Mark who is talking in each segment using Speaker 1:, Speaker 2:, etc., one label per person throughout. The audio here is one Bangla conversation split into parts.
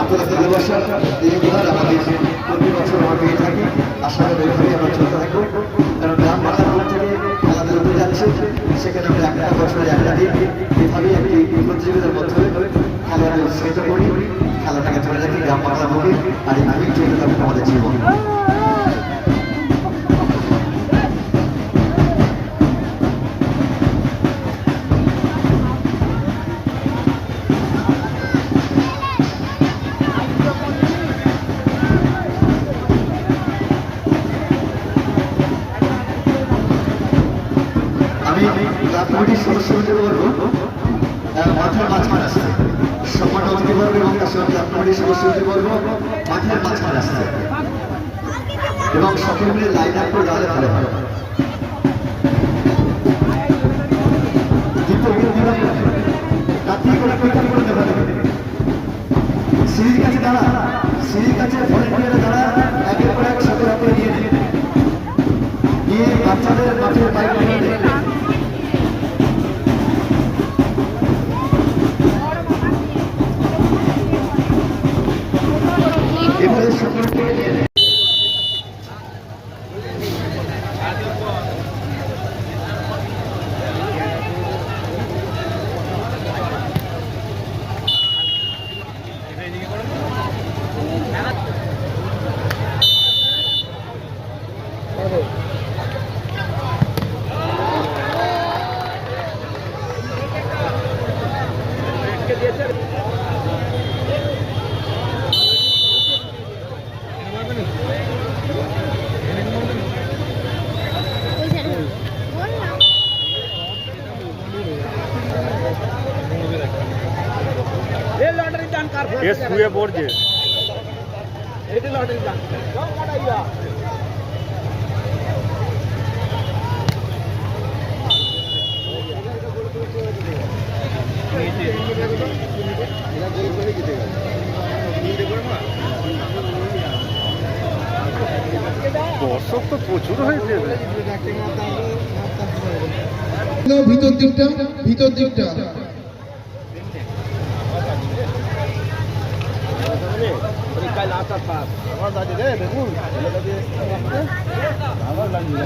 Speaker 1: আপনাদের ভালোবাসা এই উপহার আমাদের প্রতি বছর আমরা পেয়ে থাকি। আশা করি এইভাবেই আমরা চলতে থাকবো, কারণ গ্রাম বাংলার মধ্যে থেকে খেলাধুলা হতে যাচ্ছে, সেখানে আমরা একটা বছরে একটা দিন এভাবেই একটি প্রতিযোগিতার মাধ্যমে খেলাটা উৎসাহিত করি, খেলাটাকে ধরে রাখি গ্রাম বাংলার মুখে, আর এইভাবেই চলতে থাকবে আমাদের জীবন। কমিটির সদস্যদের বলবো মাঠের মাঝখানে আসতে, সম্মান অতিথি বলবো এবং তার সঙ্গে কমিটির সদস্যদের বলবো মাঠের মাঝখানে আসতে এবং সকলে মিলে লাইন আপ করে দাঁড়ালে ভালো হয়। সিঁড়ির কাছে দাঁড়া, সিঁড়ির কাছে ভলেন্টিয়ারে দাঁড়া, একের পর এক সাথে হাতে নিয়ে বাচ্চাদের মাঠের বাইরে এবারে সকলকে
Speaker 2: ये सुए बोर्ड जे
Speaker 3: एटी लॉटरी जान जाओ काटाइया
Speaker 2: দর্শক তো প্রচুর হয়েছে।
Speaker 4: ভিতর দিকটা
Speaker 3: কাল আসার পাস আমার দাদি রে দেখুন আমার লাগবে না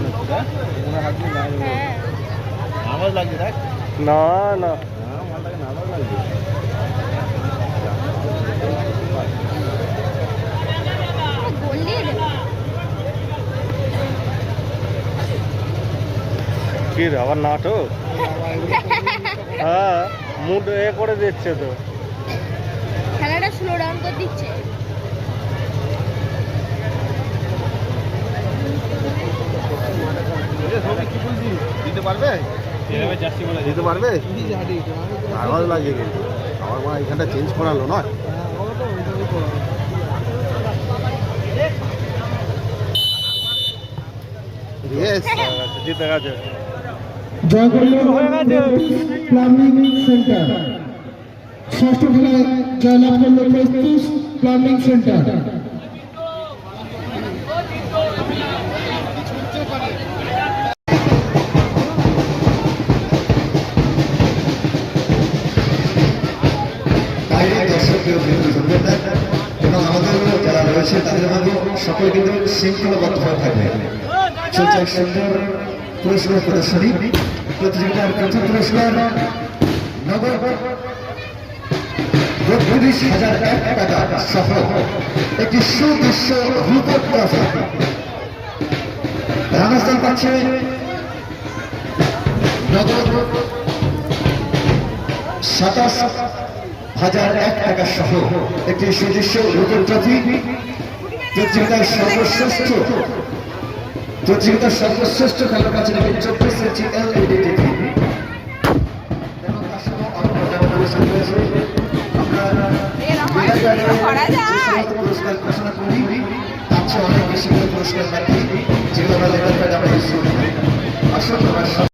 Speaker 3: তোমার হাত দিয়ে আমার লাগবে দেখ
Speaker 2: না না
Speaker 3: আমার লাগে না আমার লাগবে
Speaker 2: কি রে আবার নাটক? হ্যাঁ মুড এ করে দিচ্ছে তো,
Speaker 5: খেলাটা স্লো ডাউন করে দিচ্ছে।
Speaker 3: দিতে পারবে দিতে পারবে আওয়াজ লাগে কিন্তু আমার মা এখানটা চেঞ্জ করালো নয়
Speaker 2: জিতে গেছে।
Speaker 4: প্লাম্বিং সেন্টার ষষ্ঠ খেলায় জয়লাভ করল প্রস্তুত প্লাম্বিং সেন্টার।
Speaker 1: এবং আমাদের যারা রয়েছে তাদের মধ্যে সকলে কিন্তু শৃঙ্খলাবদ্ধ হয়ে থাকবে। চলছে এক সুন্দর পুরস্কার প্রদর্শনী। প্রতিযোগিতার প্রথম পুরস্কার নগদ ৩২,০০০ টাকা সহ একটি সুদৃশ্য রূপক ট্রফি। রানাস্থান পাচ্ছে নগদ ২৭,০০০ টাকা সহ একটি সুদৃশ্য রূপক ট্রফি। প্রতিযোগিতার সর্বশ্রেষ্ঠ খেলার কাছে ২৪ ইঞ্চি LED টিভি এবং তার সঙ্গে পুরস্কার ঘোষণা করি, তার চেয়ে অনেক বেশি পুরস্কার রাখি, যেগুলো আমরা লেভেল আমরা ইস্যু